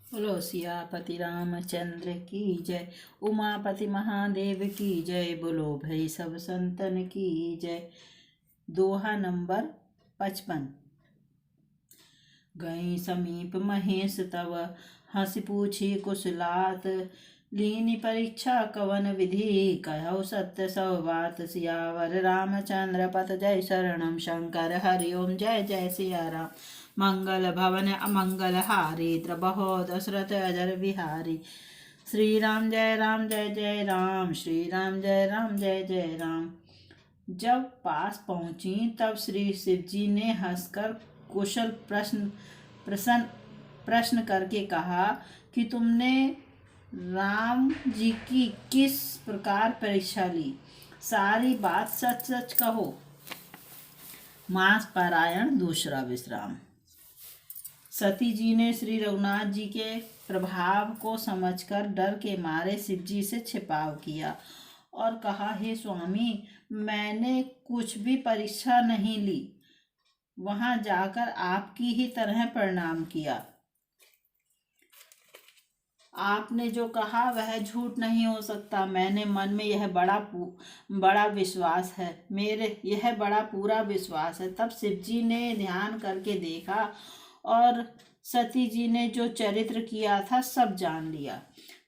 बोलो सियापति रामचंद्र की जय, उमापति महादेव की जय। बोलो भाई सब संतन की जय। दोहा नंबर 55। गई समीप महेश तव, हंस पूछी कुशलात। लीनी परीक्षा कवन विधि, कहौ सत्य सब बात। सियावर रामचंद्र पत जय, शरणम शंकर हरिओम जय जय सिया राम। मंगल भवन अमंगल हारी, द्रबहो दशरथ अजर बिहारी। श्री राम जय जय राम, श्री राम जय जय राम। जब पास पहुंची तब श्री शिव जी ने हंसकर कुशल प्रश्न करके कहा कि तुमने राम जी की किस प्रकार परीक्षा ली, सारी बात सच सच कहो। मास पारायण दूसरा विश्राम। सती जी ने श्री रघुनाथ जी के प्रभाव को समझकर डर के मारे शिव जी से छिपाव किया और कहा, हे स्वामी, मैंने कुछ भी परीक्षा नहीं ली, वहां जाकर आपकी ही तरह प्रणाम किया। आपने जो कहा वह झूठ नहीं हो सकता। मैंने मन में यह बड़ा विश्वास है, मेरे यह बड़ा पूरा विश्वास है। तब शिव जी ने ध्यान करके देखा और सती जी ने जो चरित्र किया था सब जान लिया।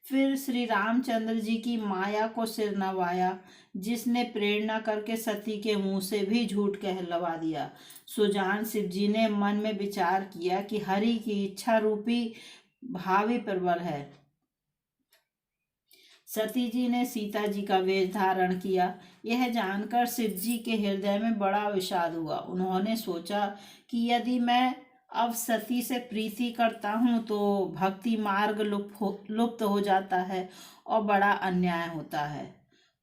फिर श्री रामचंद्र जी की माया को सिर नवाया, जिसने प्रेरणा करके सती के मुंह से भी झूठ कहलवा दिया। सुजान शिव जी ने मन में विचार किया कि हरि की इच्छा रूपी भावी प्रबल है। सती जी ने सीता जी का वेश धारण किया। यह जानकर शिव जी के हृदय में बड़ा विषाद हुआ। उन्होंने सोचा कि यदि मैं अब सती से प्रीति करता हूँ तो भक्ति मार्ग लुप्त हो जाता है और बड़ा अन्याय होता है।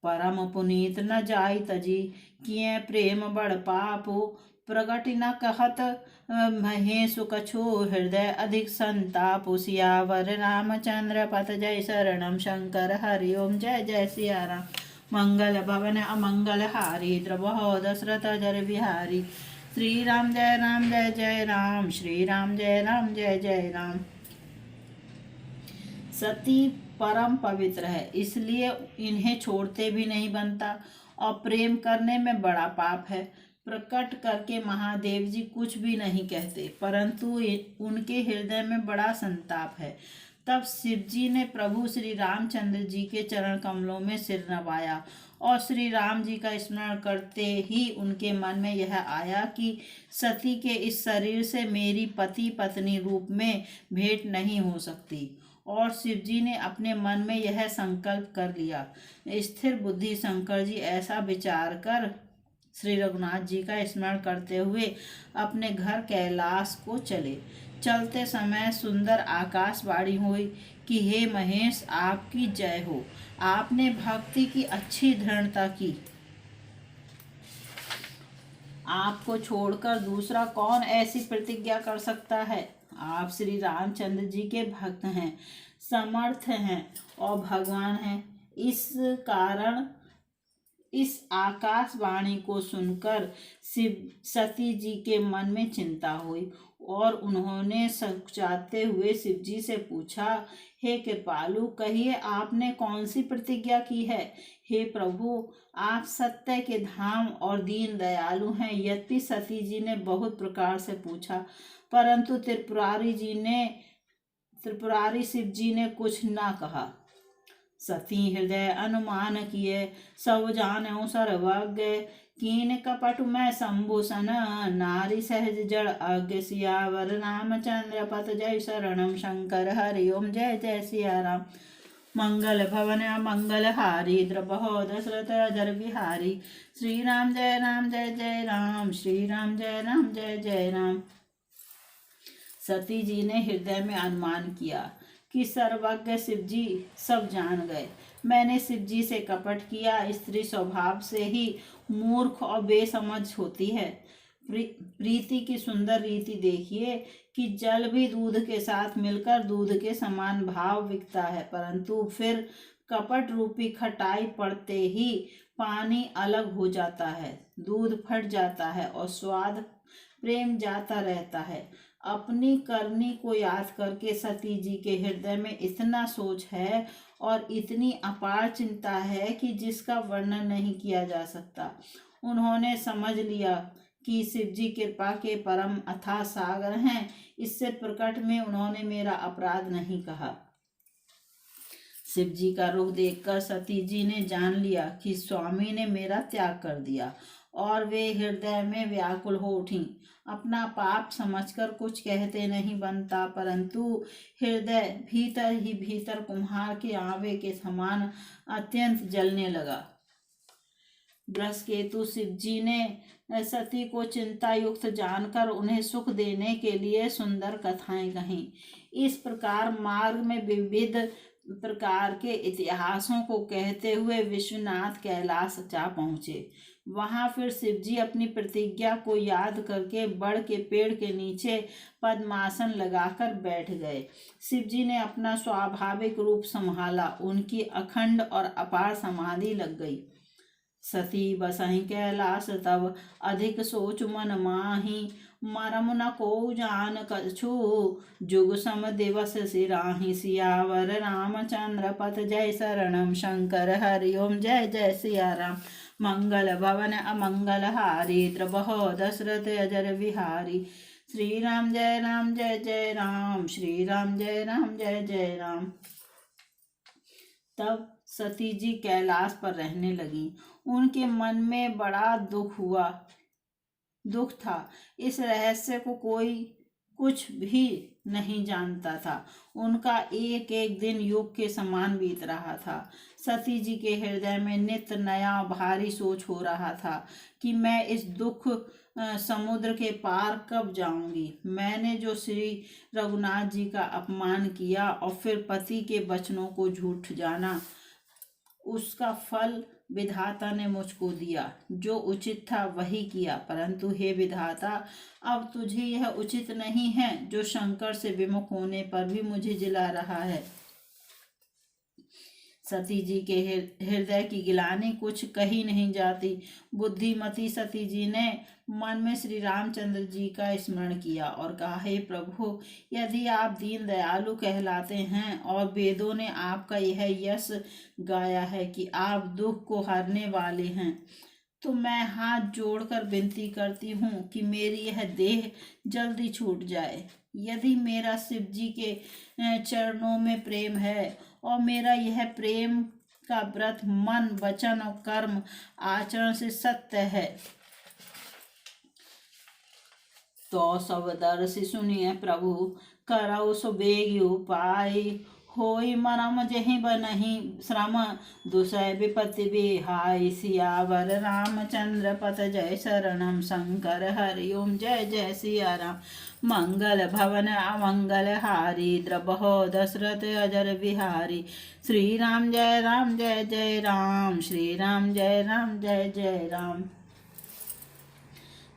परम पुनीत न जाई तजी, किए प्रेम बड़ पापो। प्रगट न कहत महेशु कछु, हृदय अधिक संताप। सियावर रामचंद्र पत जय, शरणम शंकर हरिओम जय जय सिया राम। मंगल भवन अमंगल हारी, द्रबहो दशरथ अजर बिहारी। श्री राम जय जय राम, श्री राम जय जय राम। सती परम पवित्र है, इसलिए इन्हें छोड़ते भी नहीं बनता और प्रेम करने में बड़ा पाप है। प्रकट करके महादेव जी कुछ भी नहीं कहते, परंतु उनके हृदय में बड़ा संताप है। तब शिव जी ने प्रभु श्री रामचंद्र जी के चरण कमलों में सिर नवाया और श्री राम जी का स्मरण करते ही उनके मन में यह आया कि सती के इस शरीर से मेरी पति पत्नी रूप में भेंट नहीं हो सकती। और शिव जी ने अपने मन में यह संकल्प कर लिया। स्थिर बुद्धि शंकर जी ऐसा विचार कर श्री रघुनाथ जी का स्मरण करते हुए अपने घर कैलाश को चले। चलते समय सुंदर आकाशवाणी हुई कि हे महेश, आपकी जय हो, आपने भक्ति की अच्छी दृढ़ता की। आपको छोड़कर दूसरा कौन ऐसी प्रतिज्ञा कर सकता है। आप श्री रामचंद्र जी के भक्त हैं, समर्थ हैं और भगवान हैं। इस कारण इस आकाशवाणी को सुनकर सती जी के मन में चिंता हुई और उन्होंने सकुचाते हुए शिव जी से पूछा, हे कृपालु, कहिए आपने कौन सी प्रतिज्ञा की है। हे प्रभु, आप सत्य के धाम और दीन दयालु हैं। यद्यपि सती जी ने बहुत प्रकार से पूछा, परंतु त्रिपुरारी शिव जी ने कुछ ना कहा। सती हृदय अनुमान किए, सब जानो सर्वज्ञ। कीन कपट में शंभूषण, नारी सहज जड़ अज्ञ। सियावर रामचंद्र पत जय, शरणम शंकर हरिओम जय जय सिया राम। मंगल भवन मंगल हारी, द्रबहो दशरथ अजर बिहारी। श्री राम जय जय राम, श्री राम जय जय राम। सती जी ने हृदय में अनुमान किया कि सर्वज्ञ शिव जी सब जान गए। मैंने शिव जी से कपट किया। स्त्री स्वभाव से ही मूर्ख और बेसमझ होती है। प्रीति की सुंदर रीति देखिए कि जल भी दूध के साथ मिलकर दूध के समान भाव बिकता है, परंतु फिर कपट रूपी खटाई पड़ते ही पानी अलग हो जाता है, दूध फट जाता है और स्वाद प्रेम जाता रहता है। अपनी करनी को याद करके सती जी के हृदय में इतना सोच है और इतनी अपार चिंता है कि जिसका वर्णन नहीं किया जा सकता। उन्होंने समझ लिया कि शिव जी कृपा के परम अथाह सागर हैं। इससे प्रकट में उन्होंने मेरा अपराध नहीं कहा। शिव जी का रुख देखकर सती जी ने जान लिया कि स्वामी ने मेरा त्याग कर दिया और वे हृदय में व्याकुल हो उठी। अपना पाप समझकर कुछ कहते नहीं बनता, परंतु हृदय भीतर ही भीतर कुम्हार के आवे के समान अत्यंत जलने लगा। बृहस्पति शिव जी ने सती को चिंता युक्त जानकर उन्हें सुख देने के लिए सुंदर कथाएं कहीं। इस प्रकार मार्ग में विविध प्रकार के इतिहासों को कहते हुए विश्वनाथ कैलाश जा पहुँचे। वहां फिर शिव जी अपनी प्रतिज्ञा को याद करके बड़ के पेड़ के नीचे पद्मासन लगाकर बैठ गए। शिव जी ने अपना स्वाभाविक रूप संभाला। उनकी अखंड और अपार समाधि लग गई। सती बसहि कैलाश तब अधिक सोच मन माही, मरम न को जान कछु जुग सम दिवस सिराहि। सियावर रामचंद्र पथ जय शरणम शंकर हरि ओम जय जय सिया राम। मंगल भवन अमंगल हारी द्रबहो दशरथ अजर विहारी। श्री राम जय जय राम, श्री राम जय जय राम। तब सती जी कैलाश पर रहने लगी। उनके मन में बड़ा दुख था। इस रहस्य को कोई कुछ भी नहीं जानता था। उनका एक एक दिन युग के समान बीत रहा था। सती जी के हृदय में नित्य नया भारी सोच हो रहा था कि मैं इस दुख समुद्र के पार कब जाऊंगी। मैंने जो श्री रघुनाथ जी का अपमान किया और फिर पति के वचनों को झूठ जाना, उसका फल विधाता ने मुझको दिया। जो उचित था वही किया, परंतु हे विधाता, अब तुझे यह उचित नहीं है जो शंकर से विमुख होने पर भी मुझे जिला रहा है। सती जी के हृदय की गिलानी कुछ कही नहीं जाती। बुद्धिमती सती जी ने मन में श्री रामचंद्र जी का स्मरण किया और कहा, हे प्रभु, यदि आप दीन दयालु कहलाते हैं और वेदों ने आपका यह यश गाया है कि आप दुख को हरने वाले हैं, तो मैं हाथ जोड़कर विनती करती हूँ कि मेरी यह देह जल्दी छूट जाए। यदि मेरा शिव जी के चरणों में प्रेम है और मेरा यह प्रेम का व्रत मन वचन और कर्म आचरण से सत्य है, तो सब दर्शी सुनिए प्रभु, करौ सुबेग उपाय। होई मरम जहि बनहि श्रम, दुसय विपत्ति बिहाय। सियावर रामचंद्र पथ जय शरणम शंकर हरि ओम जय जय सिया राम। मंगल भवन अमंगल हारी द्रबहो दशरथ अजर विहारी। श्री राम जय राम, श्री राम जय राम।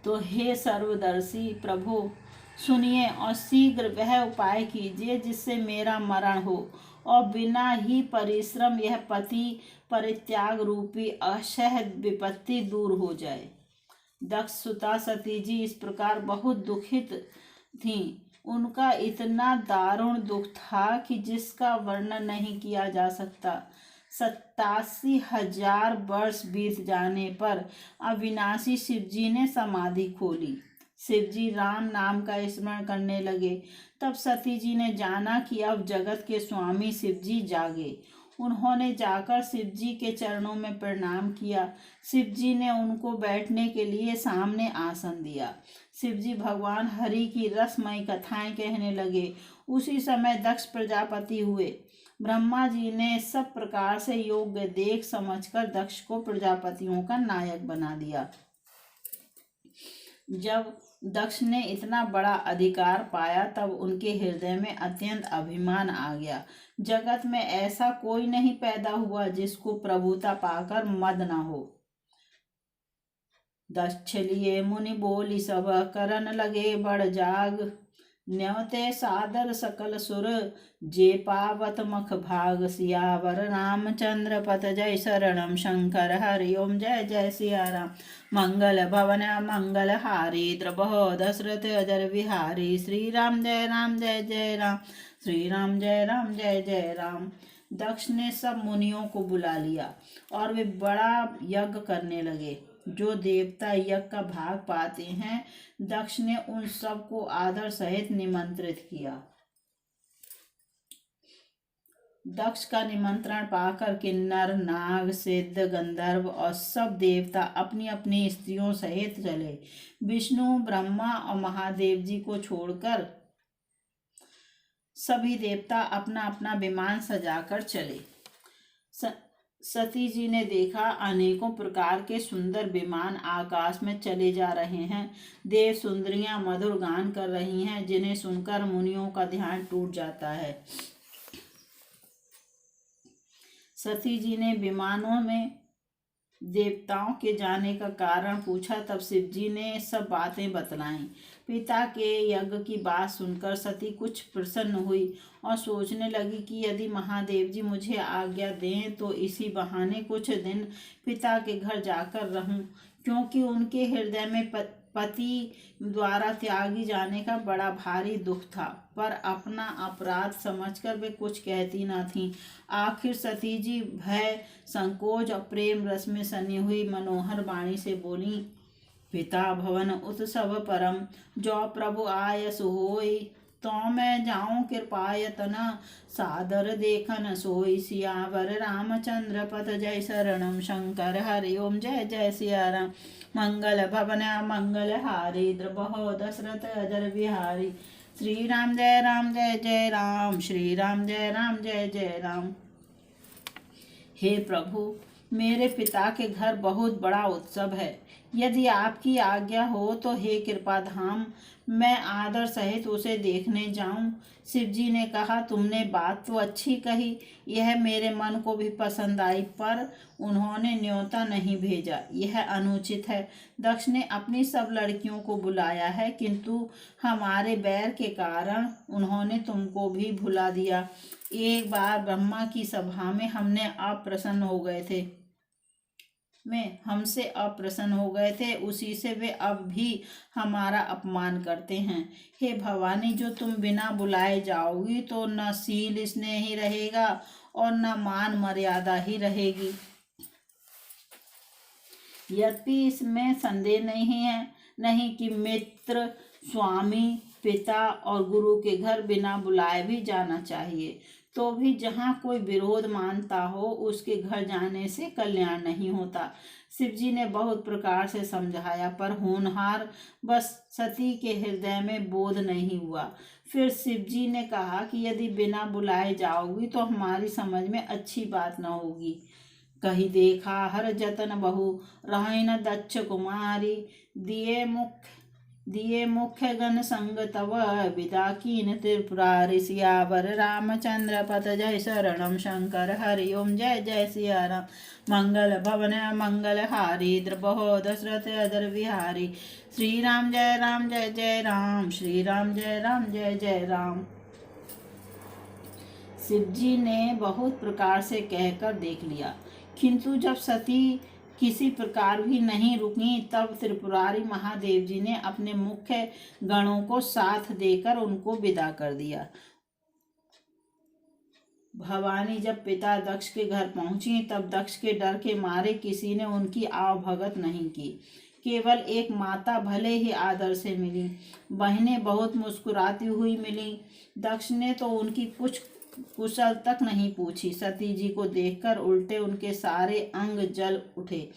तो हे सर्वदर्शी प्रभु, सुनिए और शीघ्र वह उपाय कीजिए जिससे मेरा मरण हो और बिना ही परिश्रम यह पति परित्याग रूपी अशह विपत्ति दूर हो जाए। दक्ष सुता सती जी इस प्रकार बहुत दुखित थीं। उनका इतना दारुण दुख था कि जिसका वर्णन नहीं किया जा सकता। 87,000 वर्ष बीत जाने पर अविनाशी शिव जी ने समाधि खोली। शिव जी राम नाम का स्मरण करने लगे। तब सती जी ने जाना कि अब जगत के स्वामी शिव जी जागे। उन्होंने जाकर शिव जी के चरणों में प्रणाम किया। शिव जी ने उनको बैठने के लिए सामने आसन दिया। शिव जी भगवान हरि की रसमयी कथाएं कहने लगे। उसी समय दक्ष प्रजापति हुए। ब्रह्मा जी ने सब प्रकार से योग्य देख समझकर दक्ष को प्रजापतियों का नायक बना दिया। जब दक्ष ने इतना बड़ा अधिकार पाया तब उनके हृदय में अत्यंत अभिमान आ गया। जगत में ऐसा कोई नहीं पैदा हुआ जिसको प्रभुता पाकर मद न हो। दक्ष लिए मुनि बोली सब, करन लगे बड़ जाग। न्योते सादर सकल सुर, जे पावत मख भाग सियावर रामचंद्र पत जय शरणम शंकर हरि ओम जय जय सिया राम। मंगल भवन मंगल हारी द्रबहो दशरथ अजर विहारी, श्री राम जय जय राम, श्री राम जय जय राम। दक्ष ने सब मुनियों को बुला लिया और वे बड़ा यज्ञ करने लगे। जो देवता यज्ञ का भाग पाते हैं, दक्ष ने उन सब को आदर सहित निमंत्रित किया। दक्ष का निमंत्रण पाकर किन्नर नाग सिद्ध गंधर्व और सब देवता अपनी अपनी स्त्रियों सहित चले। विष्णु ब्रह्मा और महादेव जी को छोड़कर सभी देवता अपना अपना विमान सजाकर चले। सती जी ने देखा अनेकों प्रकार के सुंदर विमान आकाश में चले जा रहे हैं। देव सुंदरियां मधुर गान कर रही हैं, जिन्हें सुनकर मुनियों का ध्यान टूट जाता है। सती जी ने विमानों में देवताओं के जाने का कारण पूछा। तब शिव जी ने सब बातें बतलाईं। पिता के यज्ञ की बात सुनकर सती कुछ प्रसन्न हुई और सोचने लगी कि यदि महादेव जी मुझे आज्ञा दें तो इसी बहाने कुछ दिन पिता के घर जाकर रहूं, क्योंकि उनके हृदय में पति द्वारा त्यागी जाने का बड़ा भारी दुख था, पर अपना अपराध समझकर वे कुछ कहती न थीं। आखिर सती जी भय संकोच और प्रेम रस में सनी हुई मनोहर वाणी से बोली, पिता भवन उत्सव परम, जो प्रभु आयस होई, तो मैं जाऊं कृपायतन, सादर देखन सोई, सियावर रामचंद्र पत जय शरणम शंकर हरि ओम जय जय सिया राम। मंगल भवन मंगल हारी द्रबहो दशरथ अजर बिहारी, श्री राम जय जय राम, श्री राम जय जय राम। हे प्रभु, मेरे पिता के घर बहुत बड़ा उत्सव है। यदि आपकी आज्ञा हो तो हे कृपा धाम, मैं आदर सहित उसे देखने जाऊं। शिव जी ने कहा, तुमने बात तो अच्छी कही, यह मेरे मन को भी पसंद आई, पर उन्होंने न्योता नहीं भेजा, यह अनुचित है। दक्ष ने अपनी सब लड़कियों को बुलाया है, किंतु हमारे बैर के कारण उन्होंने तुमको भी भुला दिया। एक बार ब्रह्मा की सभा में हमसे अप्रसन्न हो गए थे, उसी से वे अब भी हमारा अपमान करते हैं। हे भवानी, जो तुम बिना बुलाए जाओगी तो न शील स्नेह ही रहेगा और न मान मर्यादा ही रहेगी। यद्यपि इसमें संदेह नहीं कि मित्र, स्वामी, पिता और गुरु के घर बिना बुलाए भी जाना चाहिए, तो भी जहाँ कोई विरोध मानता हो उसके घर जाने से कल्याण नहीं होता। शिव जी ने बहुत प्रकार से समझाया, पर होनहार बस सती के हृदय में बोध नहीं हुआ। फिर शिव जी ने कहा कि यदि बिना बुलाए जाओगी तो हमारी समझ में अच्छी बात न होगी। कही देखा हर जतन बहु, रही न दक्ष कुमारी, दिए मुख्य गण संग तव, विदा कीन त्रिपुरारी, सियावर रामचंद्र पत जय शरणम शंकर हरि ओम जय जय सिया राम। मंगल भवन मंगल हारी द्रबहो दशरथ अजर विहारी, श्री राम जय जय राम, श्री राम जय जय राम। शिव जी ने बहुत प्रकार से कहकर देख लिया, किंतु जब सती किसी प्रकार भी नहीं रुकी, तब त्रिपुरारी महादेव जी ने अपने मुख्य गणों को साथ देकर उनको विदा कर दिया। भवानी जब पिता दक्ष के घर पहुंची, तब दक्ष के डर के मारे किसी ने उनकी आवभगत नहीं की। केवल एक माता भले ही आदर से मिली, बहनें बहुत मुस्कुराती हुई मिली। दक्ष ने तो उनकी कुछ कुशल तक नहीं पूछी। सती जी को देखकर उल्टे उनके सारे अंग जल उठे।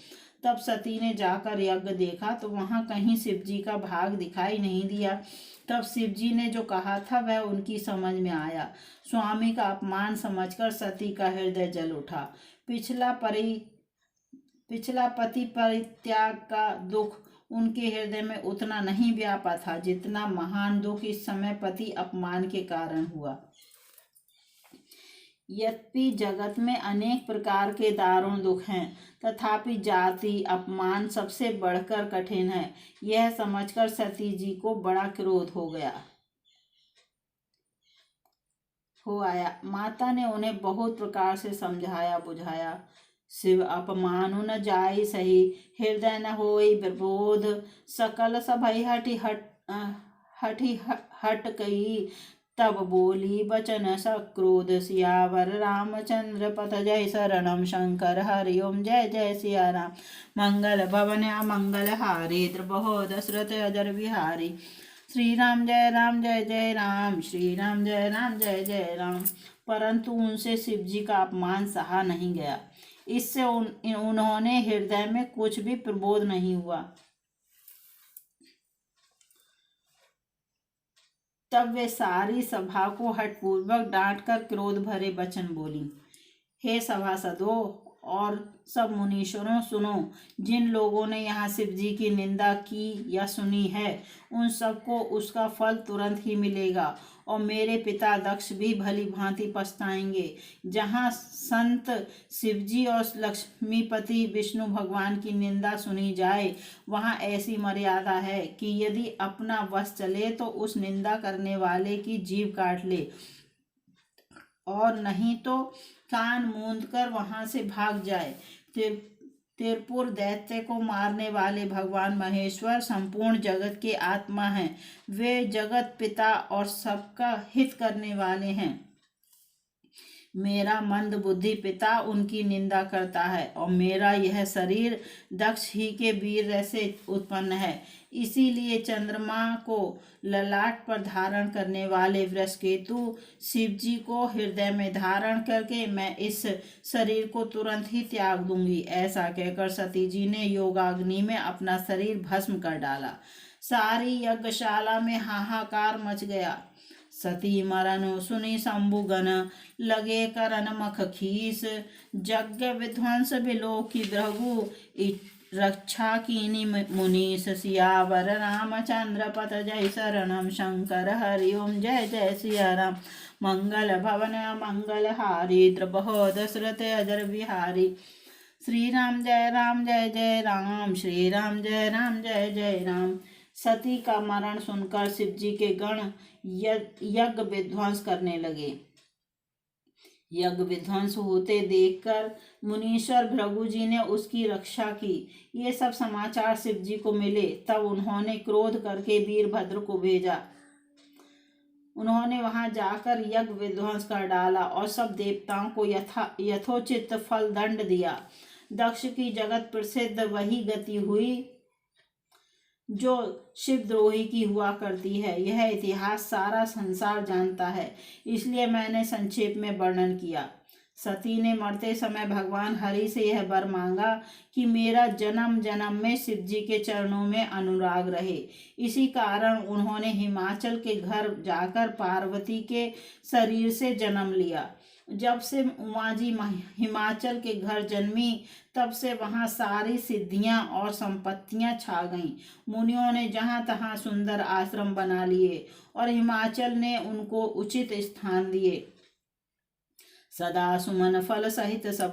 तब सती ने जाकर यज्ञ देखा तो वहां कहीं शिव जी का भाग दिखाई नहीं दिया। तब शिव जी ने जो कहा था वह उनकी समझ में आया। स्वामी का अपमान समझकर सती का हृदय जल उठा। पिछला पति परित्याग का दुख उनके हृदय में उतना नहीं व्यापा था जितना महान दुख इस समय पति अपमान के कारण हुआ। यद्यपि जगत में अनेक प्रकार के दारुण दुख हैं, तथापि जाति अपमान सबसे बढ़कर कठिन है। यह समझकर सती जी को बड़ा क्रोध हो गया। हो आया। माता ने उन्हें बहुत प्रकार से समझाया बुझाया। शिव अपमानु न जाई सही, हृदय न होई प्रबोध, सकल सभई हठी हट कई, तब बोली बचन सक्रोध, सियावर रामचंद्र पथ जय शरणम, शंकर हरिओम जय जय सिया राम। मंगल भवन अमंगल हारी, द्रबहो दशरथ अजर बिहारी। श्री राम जय जय राम, श्री राम जय जय राम। परंतु उनसे शिव जी का अपमान सहा नहीं गया। इससे उन्होंने हृदय में कुछ भी प्रबोध नहीं हुआ। तब वे सारी सभा को हठपूर्वक डांट कर क्रोध भरे वचन बोली। हे सभासदों और सब मुनीश्वरों, सुनो। जिन लोगों ने यहाँ शिव जी की निंदा की या सुनी है, उन सबको उसका फल तुरंत ही मिलेगा, और मेरे पिता दक्ष भी भली भांति पछताएंगे। जहाँ संत शिवजी और लक्ष्मीपति विष्णु भगवान की निंदा सुनी जाए, वहाँ ऐसी मर्यादा है कि यदि अपना वश चले तो उस निंदा करने वाले की जीभ काट ले, और नहीं तो कान मूंद कर वहां से भाग जाए। त्रिपुर दैत्य को मारने वाले भगवान महेश्वर संपूर्ण जगत के आत्मा हैं। वे जगत पिता और सबका हित करने वाले हैं। मेरा मंद बुद्धि पिता उनकी निंदा करता है, और मेरा यह शरीर दक्ष ही के वीर से उत्पन्न है। इसीलिए चंद्रमा को ललाट पर धारण करने वाले वृषकेतु शिव जी को हृदय में धारण करके मैं इस शरीर को तुरंत ही त्याग दूंगी। ऐसा कहकर सती जी ने योगाग्नि में अपना शरीर भस्म कर डाला। सारी यज्ञशाला में हाहाकार मच गया। सती मरण सुनी शंभुगन, लगे करन मख खीस, यज्ञ विध्वंस बिलो की भृगु, रक्षा कीनी मुनीस, सियावर रामचंद्र पथ जय शरणम, शंकर हरिओम जय जय सिया राम। मंगल भवन मंगल हारी, द्रबहो दशरथ अजर बिहारी। श्री राम जय जय राम, श्री राम जय जय राम। सती का मरण सुनकर शिव जी के गण यज्ञ विध्वंस करने लगे। यज्ञ विध्वंस होते देखकर मुनीश्वर भृगु जी ने उसकी रक्षा की। ये सब समाचार शिव जी को मिले। तब उन्होंने क्रोध करके वीरभद्र को भेजा। उन्होंने वहां जाकर यज्ञ विध्वंस कर डाला और सब देवताओं को यथोचित फल दंड दिया। दक्ष की जगत प्रसिद्ध वही गति हुई जो शिवद्रोही की हुआ करती है। यह इतिहास सारा संसार जानता है, इसलिए मैंने संक्षेप में वर्णन किया। सती ने मरते समय भगवान हरि से यह वर मांगा कि मेरा जन्म जन्म में शिव जी के चरणों में अनुराग रहे। इसी कारण उन्होंने हिमाचल के घर जाकर पार्वती के शरीर से जन्म लिया। जब से उमा जी हिमाचल के घर जन्मी, तब से वहाँ सारी सिद्धियां और संपत्तियां छा गईं। मुनियों ने जहाँ तहाँ सुंदर आश्रम बना लिए और हिमाचल ने उनको उचित स्थान दिए। सदा सुमन फल सहित सब,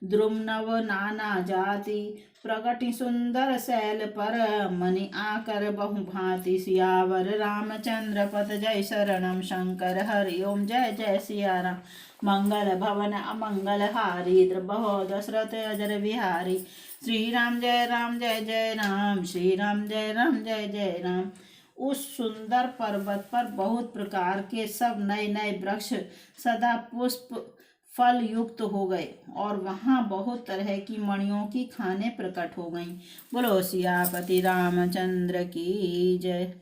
द्रुम नव नाना जाति, प्रगति सुंदर शैल पर, मनि आकर बहु भांति, सियावर रामचंद्र पथ जय शरणम, शंकर हरिओम जय जय सिया राम। मंगल भवन अमंगल हारी, द्रबहो दशरथ अजर बिहारी। श्री राम जय जय राम, श्री राम जय जय राम। उस सुंदर पर्वत पर बहुत प्रकार के सब नए नए वृक्ष सदा पुष्प फल युक्त हो गए, और वहाँ बहुत तरह की मणियों की खाने प्रकट हो गईं। बोलो सियापति रामचंद्र की जय।